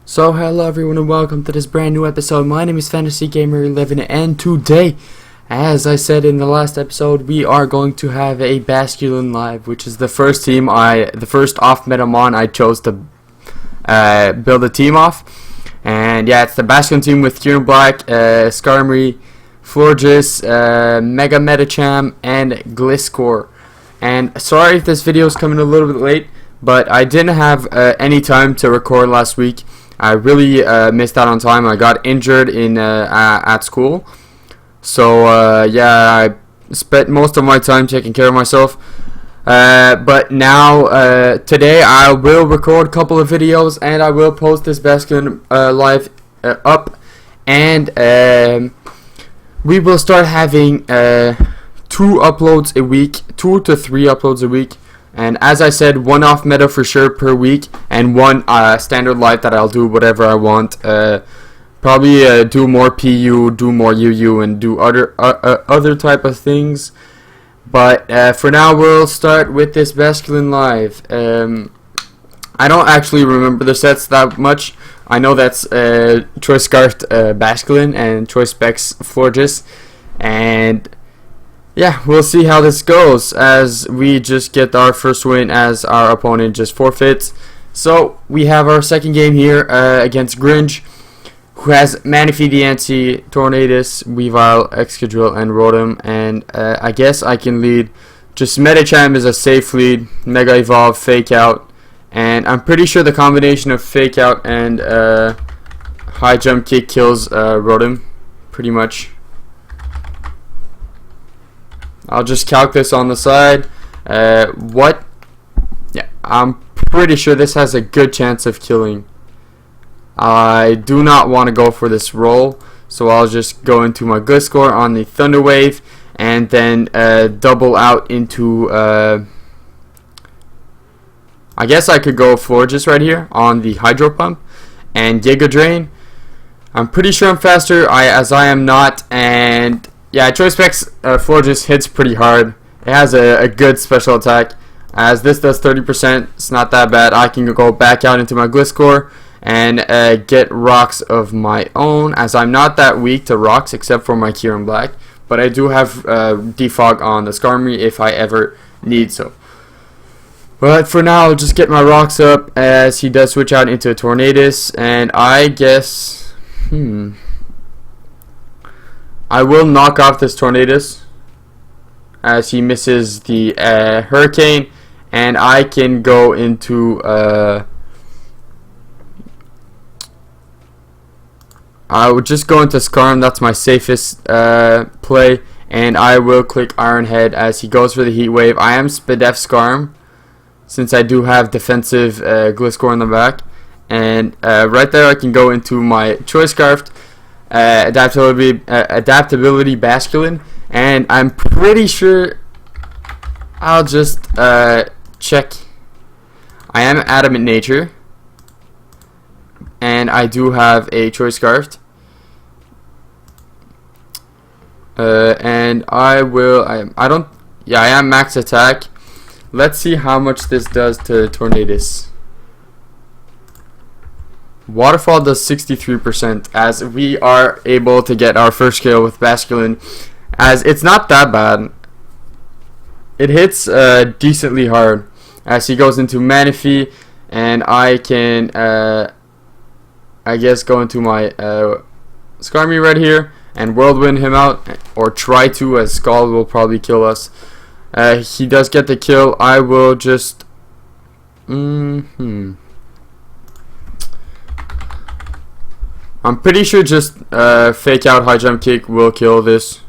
So hello everyone and welcome to this brand new episode. My name is Fantasy Gamer 11 and today, as I said in the last episode, we are going to have a Basculin live, which is the first team the first off-meta mon I chose to build a team off. And yeah, it's the Basculin team with Kieran Black, Skarmory, Florges, Mega Metacham, and Gliscor. And sorry if this video is coming a little bit late, but I didn't have any time to record last week. I really missed out on time. I got injured at school, so yeah, I spent most of my time taking care of myself. But now today I will record a couple of videos and I will post this Basculin live up, and we will start having 2 uploads a week, 2 to 3 uploads a week. And as I said, 1 off meta for sure per week, and 1 standard live that I'll do whatever I want. Probably do more PU, do more UU, and do other type of things. But for now, we'll start with this Basculin live. I don't actually remember the sets that much. I know that's Choice Scarfed Basculin and Choice Specs Florges, and yeah, we'll see how this goes as we just get our first win as our opponent just forfeits. So we have our second game here against Grinch, who has Manaphy, Diancie, Tornadus, Weavile, Excadrill, and Rotom. And I guess I can lead. Just Metacham is a safe lead. Mega Evolve, Fake Out, and I'm pretty sure the combination of Fake Out and High Jump Kick kills Rotom, pretty much. I'll just calc this on the side. Yeah, I'm pretty sure this has a good chance of killing. I do not want to go for this roll, so I'll just go into my Gliscor on the Thunder Wave, and then double out into, I guess I could go Florges right here on the Hydro Pump, and Giga Drain. I'm pretty sure I'm faster, as I am not, and yeah, Choice Specs Florges hits pretty hard. It has a good special attack. As this does 30%, it's not that bad. I can go back out into my Gliscor and get rocks of my own, as I'm not that weak to rocks except for my Kieran Black. But I do have Defog on the Skarmory if I ever need so. But for now, I'll just get my rocks up as he does switch out into a Tornadus. And I guess, I will knock off this Tornadus as he misses the Hurricane, and I can go into I would just go into Skarm. That's my safest play, and I will click Iron Head as he goes for the Heat Wave. I am Spadef Skarm since I do have defensive Gliscor in the back, and right there I can go into my Choice Scarfed adaptability Basculin, and I'm pretty sure I'll just check. I am Adamant Nature, and I do have a Choice Scarfed, and I am max attack. Let's see how much this does to Tornadus. Waterfall does 63%, as we are able to get our first kill with Basculin, as it's not that bad. It hits decently hard as he goes into Manaphy, and I can I guess go into my Skarmory right here and Whirlwind him out, or try to, as Scald will probably kill us. He does get the kill. I will just I'm pretty sure just Fake Out High Jump Kick will kill this,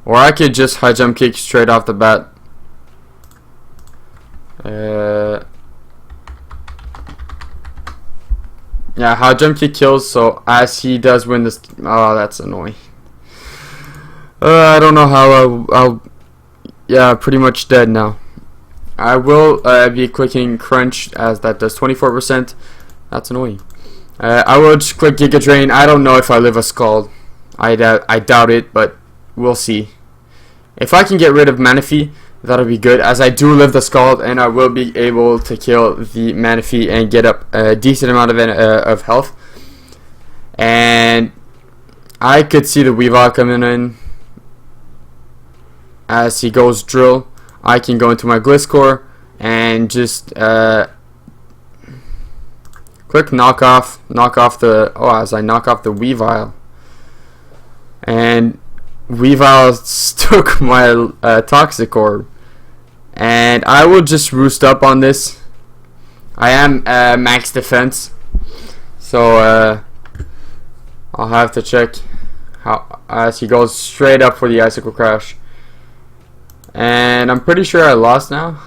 or I could just High Jump Kick straight off the bat. Yeah, High Jump Kick kills, so as he does win this. Oh, that's annoying. I don't know how yeah, pretty much dead now. I will be clicking Crunch, as that does 24%. That's annoying. I will just click Giga Drain. I don't know if I live a Scald. I doubt it, but we'll see. If I can get rid of Manaphy, that'll be good, as I do live the Scald, and I will be able to kill the Manaphy and get up a decent amount of health. And I could see the Weavile coming in. As he goes drill, I can go into my Gliscor and just quick knock off the as I knock off the Weavile. And Weavile took my Toxic Orb. And I will just roost up on this. I am max defense, so I'll have to check how as he goes straight up for the Icicle Crash. And I'm pretty sure I lost now,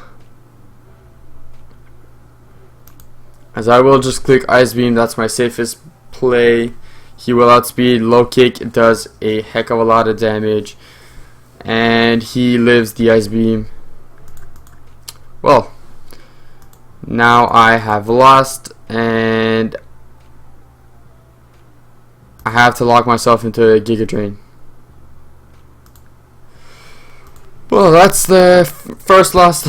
as I will just click Ice Beam. That's my safest play. He will outspeed. Low kick does a heck of a lot of damage, and he lives the Ice Beam. Well, now I have lost, and I have to lock myself into a Giga Drain. Well, that's the first loss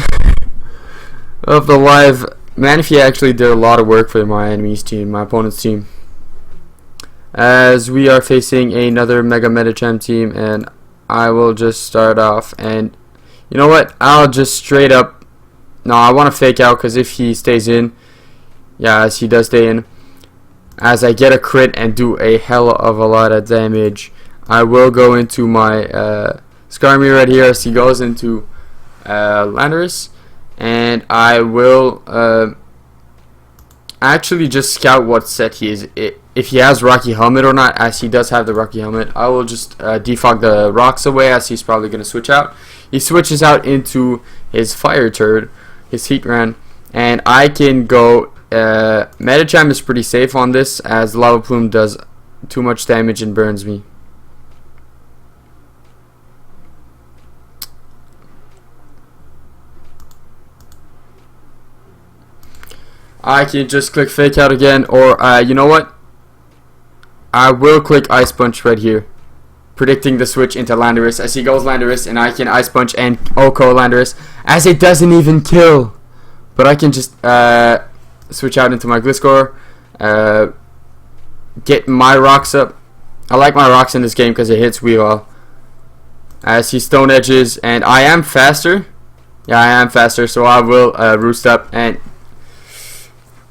of the live. Manaphy actually did a lot of work for my enemy's team, my opponent's team. As we are facing another Mega Medicham team, and I will just start off. And you know what? I'll just straight up. No, I want to fake out, because if he stays in, yeah, as he does stay in, as I get a crit and do a hell of a lot of damage, I will go into my Skarmory right here as he goes into Landorus, and I will actually just scout what set he is. If he has Rocky Helmet or not, as he does have the Rocky Helmet, I will just defog the rocks away, as he's probably going to switch out. He switches out into his Fire Turd, his Heatran, and I can go. Medicham is pretty safe on this, as Lava Plume does too much damage and burns me. I can just click Fake Out again, or you know what? I will click Ice Punch right here, predicting the switch into Landorus. As he goes Landorus, and I can Ice Punch and OHKO Landorus, as it doesn't even kill. But I can just switch out into my Gliscor, get my rocks up. I like my rocks in this game because it hits Weavile. As he Stone Edges, and I am faster. Yeah, I am faster, so I will roost up and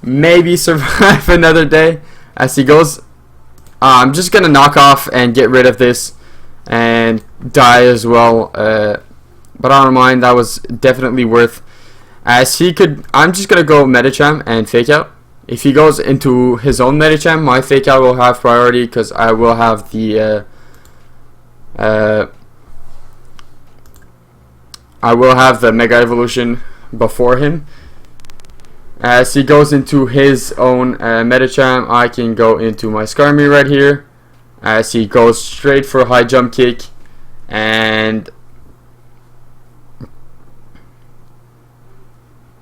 maybe survive another day. As he goes, I'm just gonna knock off and get rid of this and die as well. But I don't mind. That was definitely worth. As he could, I'm just gonna go Medicham and Fake Out. If he goes into his own Medicham, my Fake Out will have priority, because I will have the Mega Evolution before him. As he goes into his own Medicham, I can go into my Skarmory right here. As he goes straight for High Jump Kick, and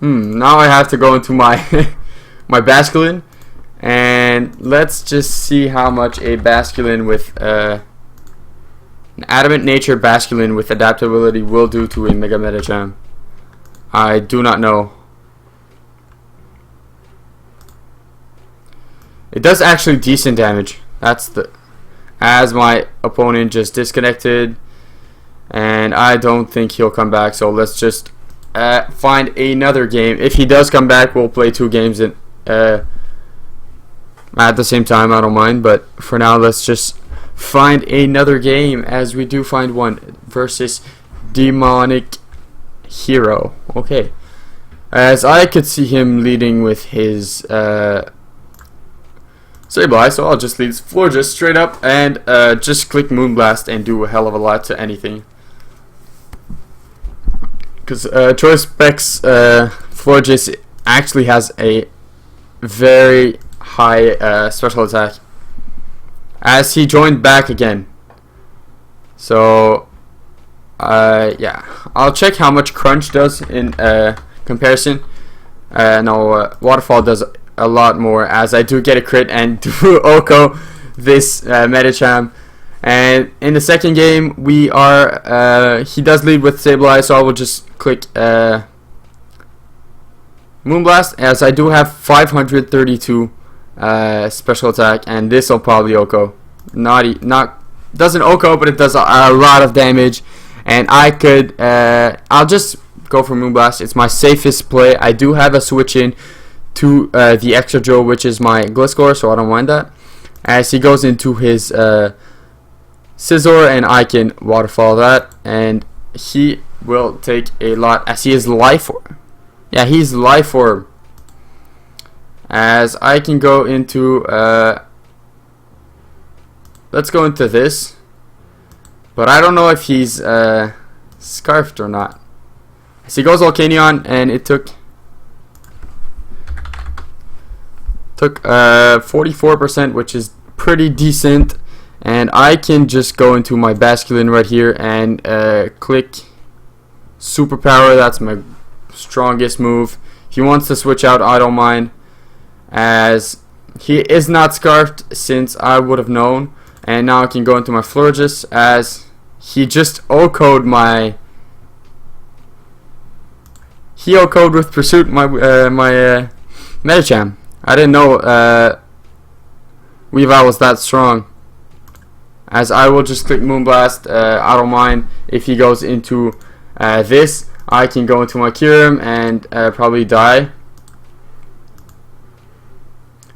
now I have to go into my my Basculin, and let's just see how much a Basculin with an Adamant Nature Basculin with adaptability will do to a Mega Medicham. I do not know. It does actually decent damage. That's the, as my opponent just disconnected, and I don't think he'll come back. So let's just find another game. If he does come back, we'll play 2 games in at the same time. I don't mind, but for now, let's just find another game, as we do find one versus Demonic Hero. Okay, as I could see him leading with his Sableye, so I'll just lead Florges straight up and just click Moonblast and do a hell of a lot to anything. Because Choice Specs Florges actually has a very high special attack. As he joined back again. So, yeah. I'll check how much Crunch does in comparison. No, Waterfall does a lot more, as I do get a crit and do OHKO this Medicham. And in the second game, we are he does lead with Sableye, so I will just click Moonblast, as I do have 532 special attack, and this will probably OHKO. Not doesn't OHKO, but it does a lot of damage. And I could I'll just go for Moonblast. It's my safest play. I do have a switch in to the extra drill, which is my Gliscor, so I don't mind that. As he goes into his Scizor, and I can waterfall that, and he will take a lot as he is Life Orb. Yeah, he's Life Orb. As I can go into let's go into this, but I don't know if he's Scarfed or not. As he goes Volcanion, and it took 44%, which is pretty decent. And I can just go into my Basculin right here and click Superpower. That's my strongest move. If he wants to switch out, I don't mind, as he is not Scarfed, since I would have known. And now I can go into my Florges, as he just OHKO'd my... He OHKO'd with Pursuit my Medicham. I didn't know Weavile was that strong. As I will just click Moonblast. I don't mind if he goes into this. I can go into my Kyurem and probably die,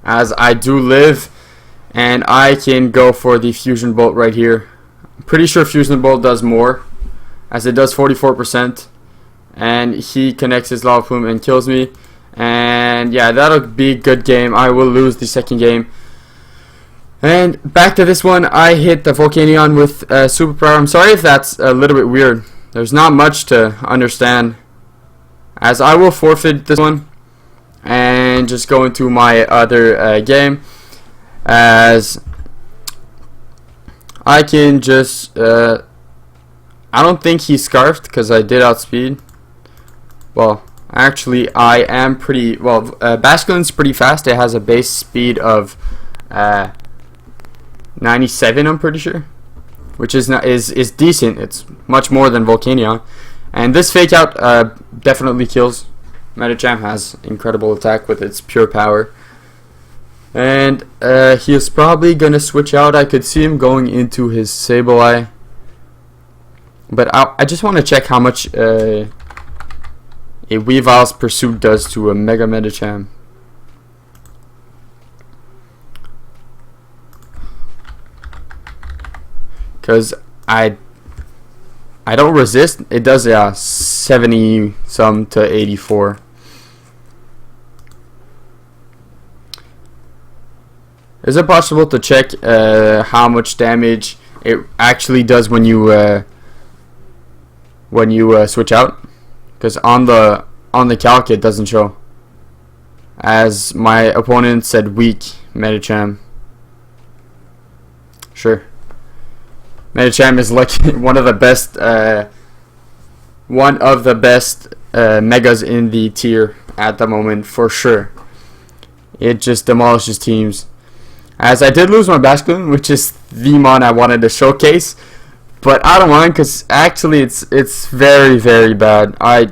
as I do live. And I can go for the Fusion Bolt right here. I'm pretty sure Fusion Bolt does more, as it does 44%. And he connects his Lava Plume and kills me. And yeah, that'll be a good game. I will lose the second game. And back to this one, I hit the Volcanion with Superpower. I'm sorry if that's a little bit weird. There's not much to understand, as I will forfeit this one and just go into my other game, as I can just I don't think he's Scarfed, because I did outspeed. Well, actually I am pretty well. Basculin's pretty fast. It has a base speed of 97, I'm pretty sure, which is decent. It's much more than Volcanion. And this Fake Out definitely kills. Medicham has incredible attack with its pure power. And he is probably gonna switch out. I could see him going into his Sableye, but I just want to check how much a Weavile's Pursuit does to a Mega Medicham. Because I don't resist. It does 70 some to 84. Is it possible to check how much damage it actually does when you switch out? Because on the calc it doesn't show, as my opponent said weak Medicham. Sure. Medicham is like one of the best megas in the tier at the moment, for sure. It just demolishes teams. As I did lose my Basculin, which is the mon I wanted to showcase, but I don't mind, because actually it's very, very bad. I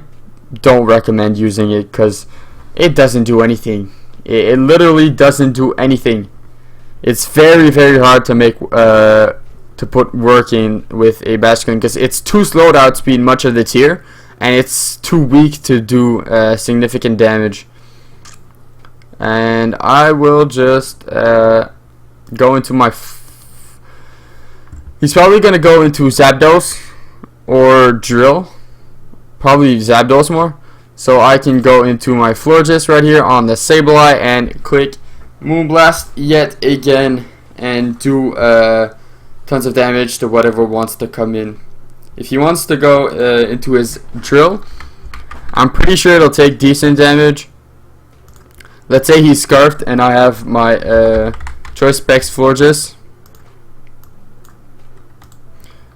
don't recommend using it because it doesn't do anything. It literally doesn't do anything. It's very, very hard to make to put work in with a Basculin, because it's too slow to outspeed much of the tier, and it's too weak to do significant damage. And I will just go into my... He's probably going to go into Zapdos or Drill. Probably Zapdos more. So I can go into my Florges right here on the Sableye and click Moonblast yet again and do tons of damage to whatever wants to come in. If he wants to go into his Drill, I'm pretty sure it'll take decent damage. Let's say he's Scarfed and I have my Choice Specs Florges.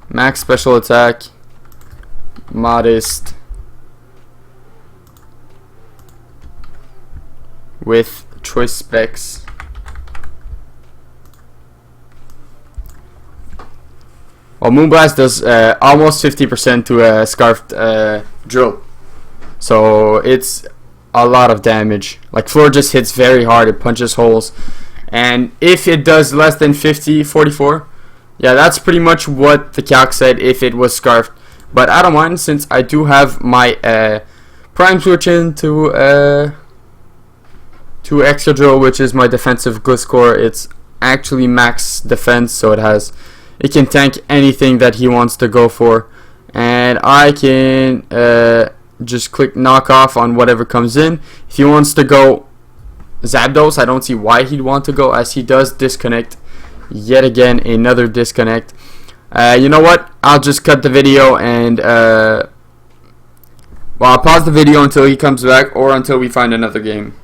Max special attack, modest, with Choice Specs. Well, Moonblast does almost 50% to a Scarfed Drill, so it's a lot of damage. Like, Florges hits very hard, it punches holes, And if it does less than 50, 44, yeah, that's pretty much what the calc said if it was scarfed. But I don't mind, since I do have my prime switch into Excadrill, which is my defensive Gliscor. It's actually max defense, so it can tank anything that he wants to go for. And I can just click knock off on whatever comes in. If he wants to go Zapdos, I don't see why he'd want to go, as he does disconnect. Yet again, another disconnect. You know what? I'll just cut the video and well, I'll pause the video until he comes back, or until we find another game.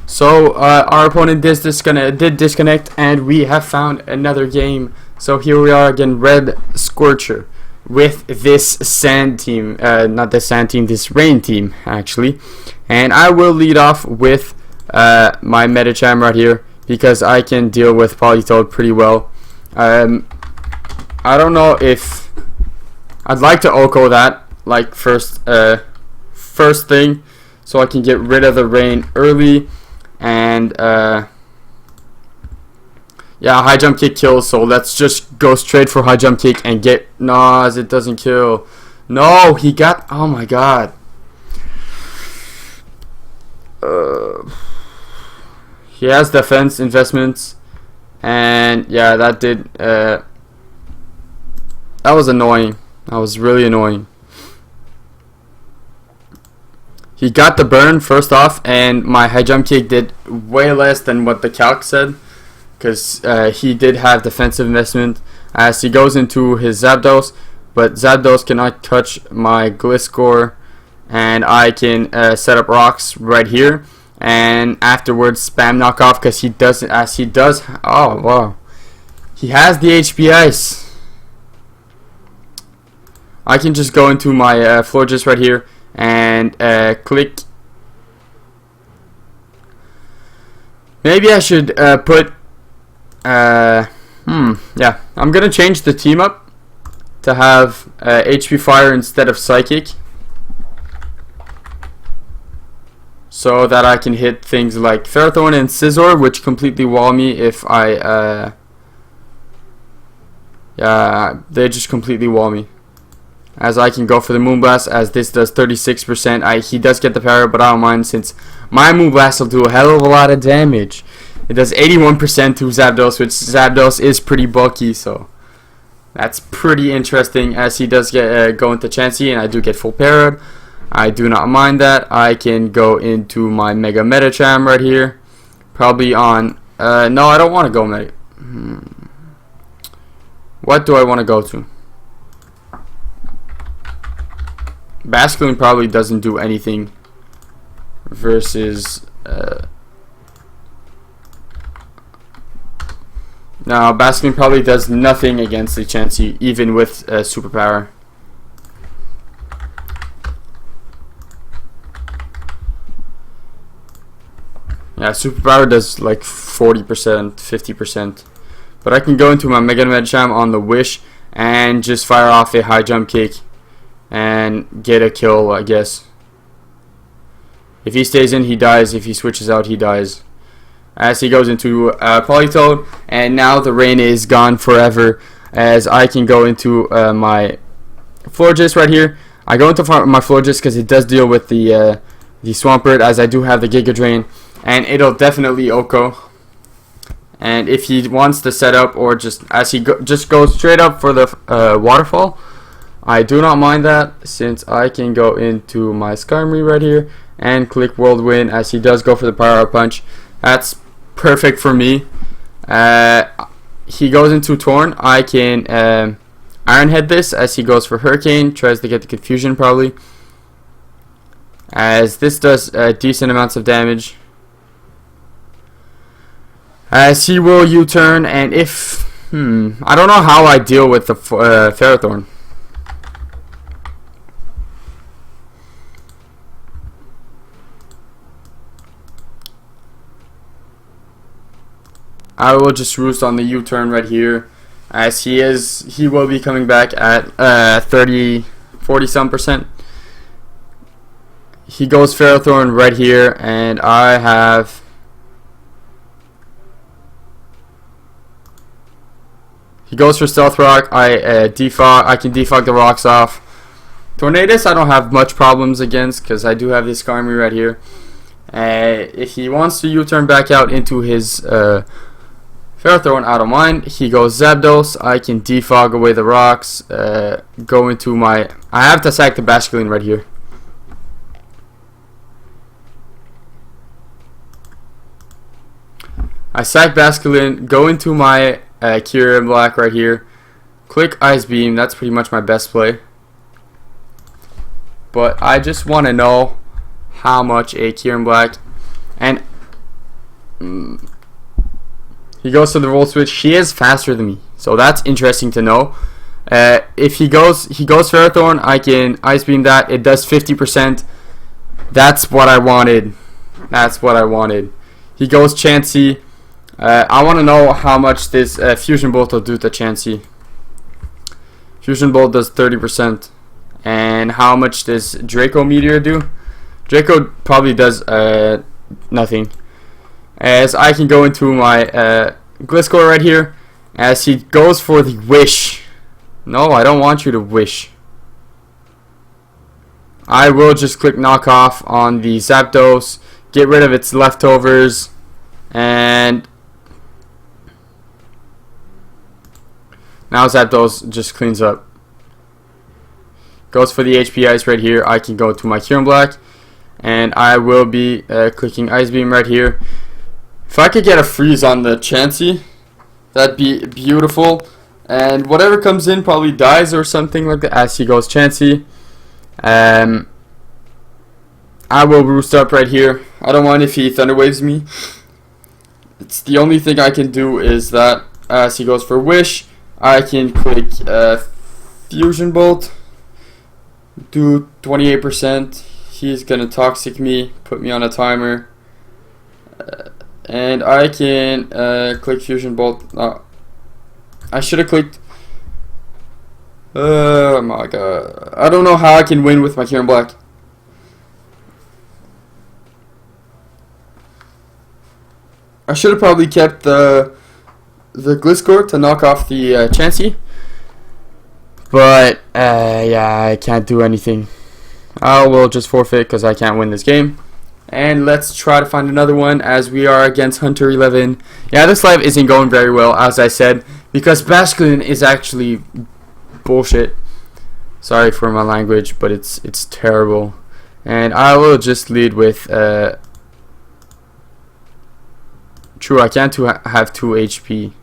So our opponent did disconnect, and we have found another game. So here we are again, Red Scorcher, with this sand team, not the sand team, this rain team actually. And I will lead off with my Medicham right here, because I can deal with Politoed pretty well. I don't know if I'd like to Oko that, like first thing, so I can get rid of the rain early. And yeah, high jump kick kills, so let's just go straight for high jump kick and get Nas. It doesn't kill. No, he got, oh my god. He has defense investments, and yeah, that did that was annoying. That was really annoying. He got the burn first off, and my high jump kick did way less than what the calc said, because he did have defensive investment as he goes into his Zapdos, but Zapdos cannot touch my Gliscor, and I can set up rocks right here, and afterwards spam knockoff, because he doesn't, as he does. Oh wow, he has the HP Ice. I can just go into my Florges right here and click. Maybe I should put yeah, I'm gonna change the team up to have HP Fire instead of Psychic, so that I can hit things like Ferrothorn and Scizor, which completely wall me if I yeah, they just completely wall me. As I can go for the Moonblast, as this does 36%. He does get the power, but I don't mind, since my Moonblast will do a hell of a lot of damage. It does 81% to Zapdos, which Zapdos is pretty bulky, so that's pretty interesting, as he does get go into Chansey, and I do get full parried. I do not mind that. I can go into my Mega Medicham right here. Probably on no, I don't want to go Mega. What do I want to go to? Basculin probably doesn't do anything versus no, Basculin probably does nothing against the Chansey, even with superpower. Yeah, superpower does like 40%, 50%. But I can go into my Mega Medicham on the Wish and just fire off a high jump kick and get a kill, I guess. If he stays in, he dies. If he switches out, he dies. As he goes into Politoed, and now the rain is gone forever, as I can go into my Florges right here. I go into my Florges because it does deal with the Swampert, as I do have the Giga Drain, and it'll definitely Oko. And if he wants to set up, or just as he just goes straight up for the Waterfall, I do not mind that, since I can go into my Skarmory right here and click Whirlwind, as he does go for the Power Up Punch. That's perfect for me. He goes into Torn. I can Iron Head this, as he goes for Hurricane, tries to get the Confusion probably, as this does decent amounts of damage. As he will U-turn, and if I don't know how I deal with the Ferrothorn. I will just roost on the U-turn right here, as he will be coming back at 40 some percent. He goes Ferrothorn right here, and I have He goes for Stealth Rock. I can defog the rocks off. Tornadus I don't have much problems against because I do have this Skarmory right here. If he wants to U-turn back out into his Ferrothorn, I don't mind. He goes Zapdos. I can defog away the rocks. Go into my... I have to sack the Basculin right here. I sack Basculin. Go into my Kyurem Black right here. Click Ice Beam. That's pretty much my best play. But I just want to know how much a Kyurem Black, and he goes to the Volt Switch. He is faster than me, so that's interesting to know. If he goes Ferrothorn, I can Ice Beam that. It does 50%. That's what I wanted. That's what I wanted. He goes Chansey. I want to know how much this Fusion Bolt will do to Chansey. Fusion Bolt does 30%. And how much does Draco Meteor do? Draco probably does nothing. As I can go into my Gliscor right here. As he goes for the Wish. No, I don't want you to Wish. I will just click Knock Off on the Zapdos. Get rid of its leftovers. And now Zapdos just cleans up. Goes for the HP Ice right here. I can go to my Kyurem Black. And I will be clicking Ice Beam right here. If I could get a freeze on the Chansey, that'd be beautiful. And whatever comes in probably dies or something like that. As he goes Chansey. I will Roost Up right here. I don't mind if he Thunder Waves me. It's the only thing I can do is that as he goes for Wish, I can click Fusion Bolt. Do 28%. He's gonna Toxic me, put me on a timer, and I can click Fusion Bolt. I should have clicked. Oh my god! I don't know how I can win with my Kyurem Black. I should have probably kept the Gliscor to knock off the Chansey. But, yeah, I can't do anything. I will just forfeit because I can't win this game. And let's try to find another one as we are against Hunter 11. Yeah, this live isn't going very well, as I said, because Basculin is actually bullshit. Sorry for my language, but it's terrible. And I will just lead with... True, I can't have 2 HP.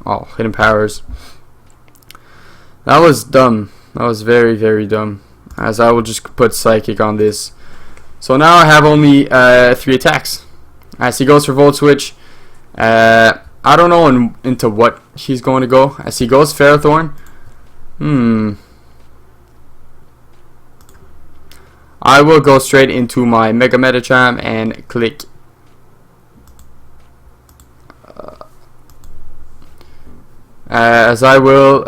Oh, hidden powers. That was dumb. That was very, very dumb. As I will just put Psychic on this. So now I have only 3 attacks. As he goes for Volt Switch. I don't know into what he's going to go. As he goes Ferrothorn. I will go straight into my Mega Medicham and click as I will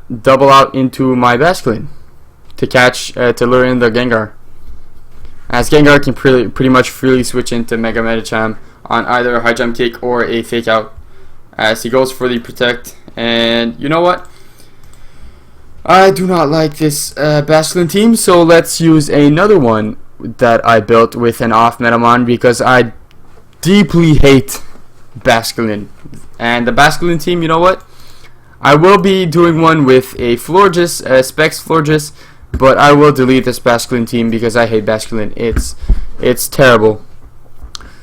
double out into my Basculin to catch to lure in the Gengar. As Gengar can pretty much freely switch into Mega Medicham on either a high jump kick or a fake out. As he goes for the Protect, and you know what? I do not like this Basculin team, so let's use another one that I built with an off Metamon because I deeply hate Basculin. And the Basculin team, you know what? I will be doing one with a Florges, Specs Florges, but I will delete this Basculin team because I hate Basculin. It's terrible.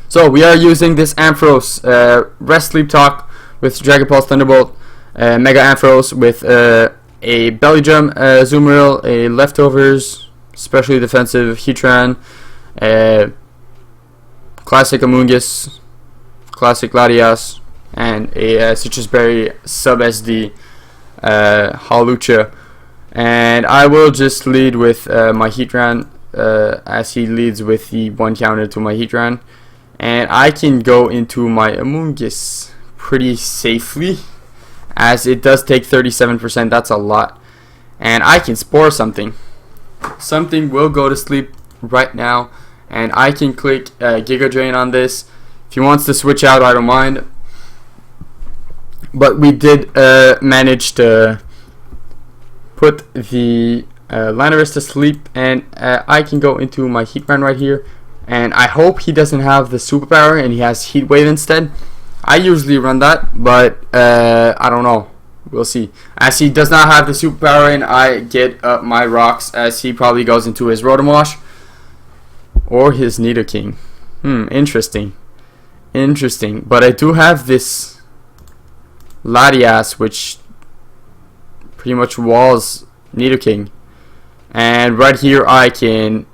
So we are using this Ampharos Rest Sleep Talk with Dragon Pulse Thunderbolt, Mega Ampharos with a Belly Drum, Azumarill, a Leftovers, Specially Defensive Heatran, Classic Amoonguss, Classic Latias, and a Citrus Berry Sub SD Hawlucha. And I will just lead with my Heatran as he leads with the 1 counter to my Heatran. And I can go into my Amoonguss pretty safely, as it does take 37%. That's a lot. And I can Spore something. Something will go to sleep right now, and I can click Giga Drain on this. If he wants to switch out, I don't mind. But we did manage to put the Landorus to sleep, and I can go into my Heatran right here, and I hope he doesn't have the superpower and he has Heat Wave instead. I usually run that, but I don't know. We'll see. As he does not have the superpower, and I get up my rocks, as he probably goes into his Rotom Wash or his Nidoking. Interesting. But I do have this Latias, which pretty much walls Nidoking. And right here I can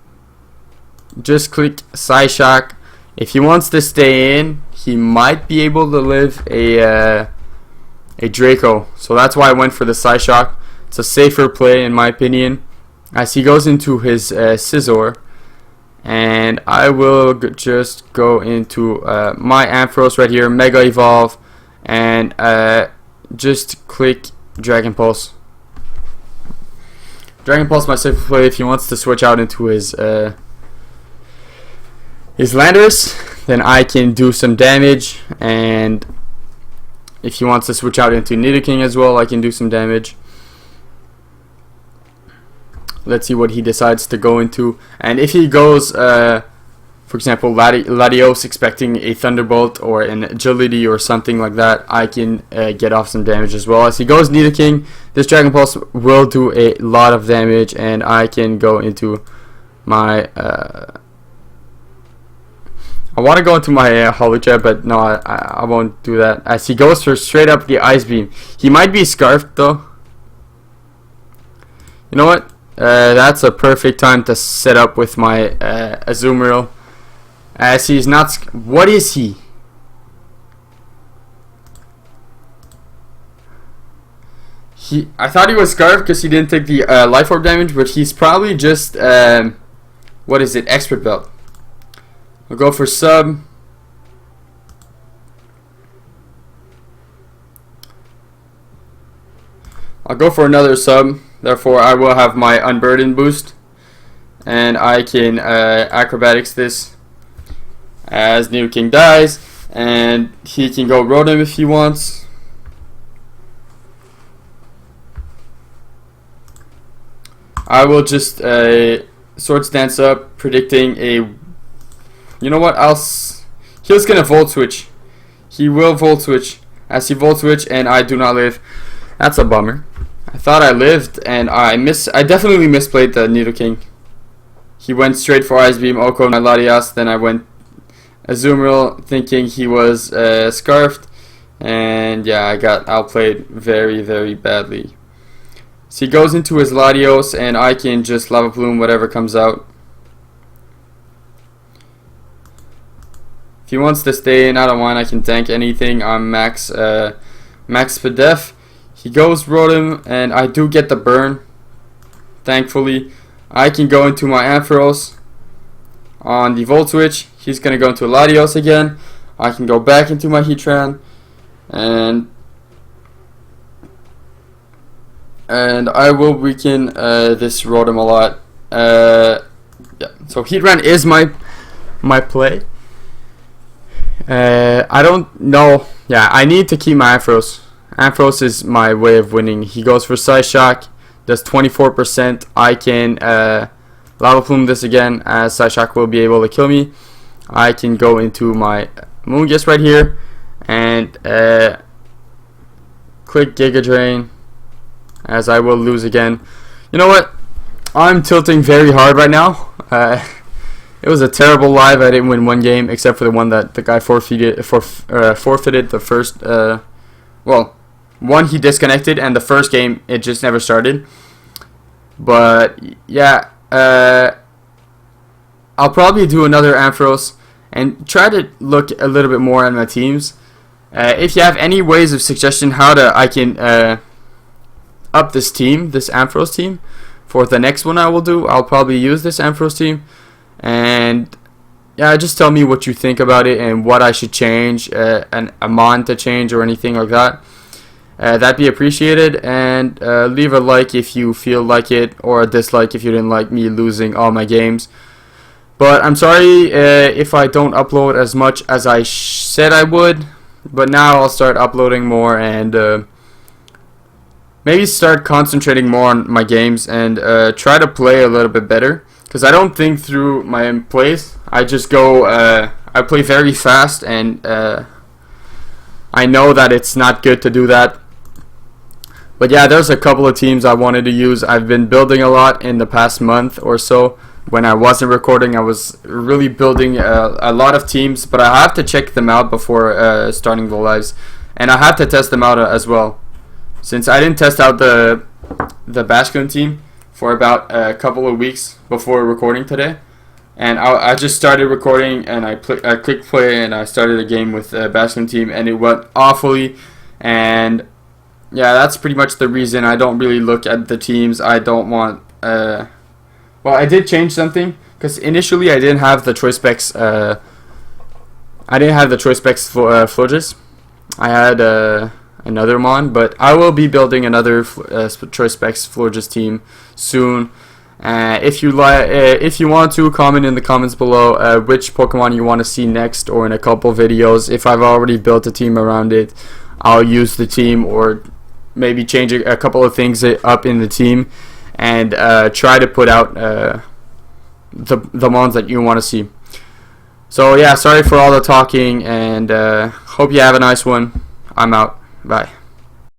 just click Psyshock. If he wants to stay in, he might be able to live a Draco. So that's why I went for the Psyshock. It's a safer play in my opinion, as he goes into his Scizor. And I will just go into my Ampharos right here, Mega Evolve, and just click Dragon Pulse. Dragon Pulse my safe play if he wants to switch out into his Landorus, then I can do some damage, and if he wants to switch out into Nidoking as well, I can do some damage. Let's see what he decides to go into. And if he goes, for example, Latios expecting a Thunderbolt or an Agility or something like that, I can get off some damage as well. As he goes Nidoking, this Dragon Pulse will do a lot of damage, and I can go into my... I want to go into my Holojet, but no, I won't do that. As he goes for straight up the Ice Beam. He might be Scarfed though. You know what? That's a perfect time to set up with my Azumarill, as he's not. What is he? I thought he was Scarf because he didn't take the Life Orb damage, but he's probably just what is it? Expert Belt. I'll go for Sub. I'll go for another Sub. Therefore, I will have my Unburden boost, and I can Acrobatics this as Nidoking dies, and he can go Rotom if he wants. I will just Swords Dance up, predicting a. You know what? He's gonna Volt Switch. He will Volt Switch. As he Volt Switch, and I do not live. That's a bummer. I thought I lived, and I definitely misplayed the Nidoking. He went straight for Ice Beam, Oko, my Latias, then I went Azumarill thinking he was Scarfed, and yeah, I got outplayed very, very badly. So he goes into his Latios, and I can just Lava Plume whatever comes out. If he wants to stay in, I don't mind, I can tank anything. I'm max Pidef. He goes Rotom, and I do get the burn. Thankfully, I can go into my Ampharos on the Volt Switch. He's gonna go into Latios again. I can go back into my Heatran, and I will weaken this Rotom a lot. Yeah. So Heatran is my play. I don't know. Yeah, I need to keep my Ampharos. Ampharos is my way of winning. He goes for Psyshock, does 24%. I can Lava Plume this again, as Psyshock will be able to kill me. I can go into my Moongus right here, and click Giga Drain, as I will lose again. You know what? I'm tilting very hard right now. It was a terrible live. I didn't win one game, except for the one that the guy forfeited the first. Well, one he disconnected, and the first game it just never started. But yeah, I'll probably do another Ampharos and try to look a little bit more at my teams. If you have any ways of suggestion how I can up this team, this Ampharos team, for the next one I will do, I'll probably use this Ampharos team. And yeah, just tell me what you think about it and what I should change, a mon to change or anything like that. That'd be appreciated. And leave a like if you feel like it, or a dislike if you didn't like me losing all my games. But I'm sorry if I don't upload as much as I said I would. but now I'll start uploading more and maybe start concentrating more on my games and try to play a little bit better. Because I don't think through my plays. I just go. I play very fast, and I know that it's not good to do that. But yeah, there's a couple of teams I wanted to use. I've been building a lot in the past month or so. When I wasn't recording, I was really building a lot of teams, but I have to check them out before starting the lives, and I have to test them out as well. Since I didn't test out the Basculin team for about a couple of weeks before recording today, and I just started recording, and I clicked play, and I started a game with the Basculin team, and it went awfully. And yeah, that's pretty much the reason I don't really look at the teams. I don't want. Well, I did change something because initially I didn't have the choice specs. I didn't have the choice specs for Florges. I had another mon, but I will be building another choice specs Florges team soon. If you want to, comment in the comments below which Pokemon you want to see next, or in a couple videos. If I've already built a team around it, I'll use the team, or maybe change a couple of things up in the team, and try to put out the mons that you want to see. So yeah, sorry for all the talking, and hope you have a nice one. I'm out. Bye.